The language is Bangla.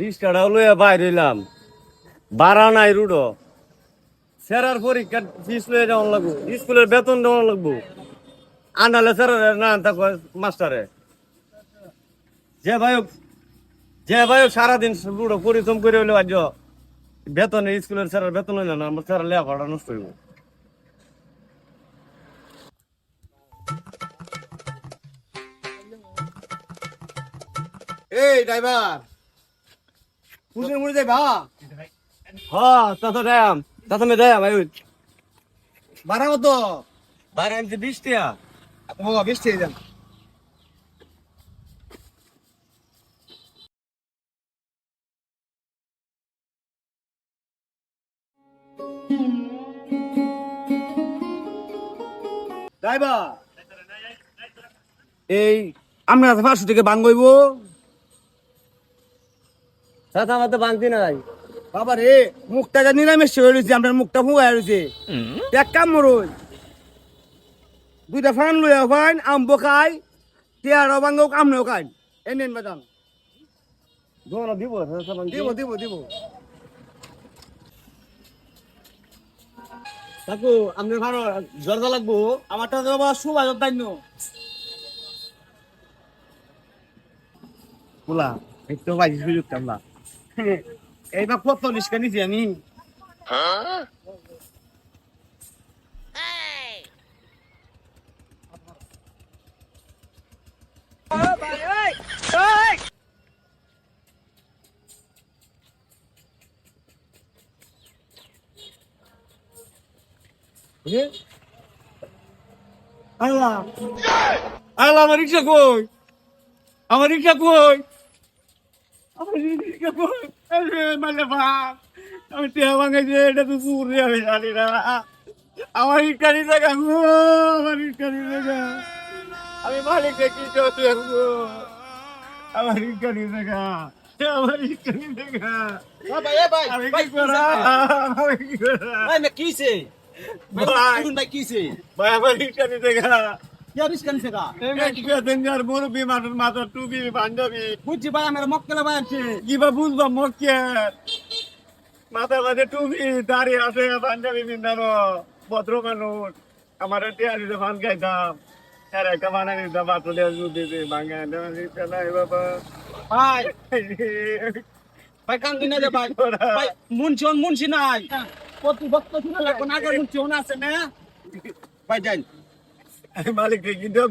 রিস্কাটাও লইয়া বাইরে এলাম বাড়া নাই রুডো স্যারার পরীক্ষার ফিস লইয়া যাওয়ান লাগবো স্কুলের বেতন দেওয়ান লাগবো আনালে স্যারের না আনতা মাস্টারে যে ভাই সারাদিন রুডো পরিশ্রম করে হইলো আজ বেতনে স্কুলের স্যারের বেতন হইল না আমার স্যারের লেখাপড়া নষ্ট হইব এই ড্রাইভার পুজোর মুড়ি যাই তাতো মে দেয়াম ভাই ভাড়া কত? বাইরে আনছে 20 টাকা ও 20 টাকা যান। ড্রাইভার এই আমরা 500 টাকা বাঙ্গইব। তাতো আমার তো বাংতি নাই বাবা রে মুখটা যা নিরামিষ হয়ে রয়েছে, আপনার মুখটা ফুয়া রয়েছে। এক কাম করুন, 2টা ফান লইয়া ফান আম্ব খাই টিয়ারও বাঙ্গো আমনেও খাই। এনেন ম্যাডাম দোনো দিব দিব দিব দিব। কাকু আপনি ভালো জর্দা লাগবো আমারটা তো বাবা সুবাজত দাইন পোলা একটু বাইশ সুযোগ কামলা এইবার কত নিষ্কা নিছি আমি। আল্লাহ আল্লাহ আমার রিক্সা কই আমার রিক্সা কই আমার রিক্সা কই মানে ভাব আমি টিয়া ভাঙাইছে এটা তো চুরি আমি জানি না আমার রিক্সারি জায়গা গো আমার রিক্সারি জায়গা আমি মালিককে কি করতে আমার রিক্সারি জায়গা আমার রিক্সারি জায়গা ভাই ভাই আমি কি করা আমি কি করা ভাই মে কিছে ভাই ভাই কিছে ভাই আমার রিক্সারি জায়গা क्या रिस्क करने का দেঞ্জার মুরব্বী মানুষ মাথার টুপি পাঞ্জাবি বুঝছি ভাই আমার মক্কেল ভাই আছে কিবা বুঝবা মক্কের মাথার মাঝে টুপি দাঁড়িয়ে আছে পাঞ্জাবি পিন্ধানো ভদ্র মানুষ আমার টিয়ারিতে পান খাইতাম আর একটা বানাই দিতাম বাতলে দিতে ভাঙা নাই বাবা ভাই ভাই কান দিনা দে ভাই ভাই মুনছি নাই প্রতিপক্ষ শুনে লাগবে না, আগে মুনছি আছে না ভাই যাই মালিককে কি দেব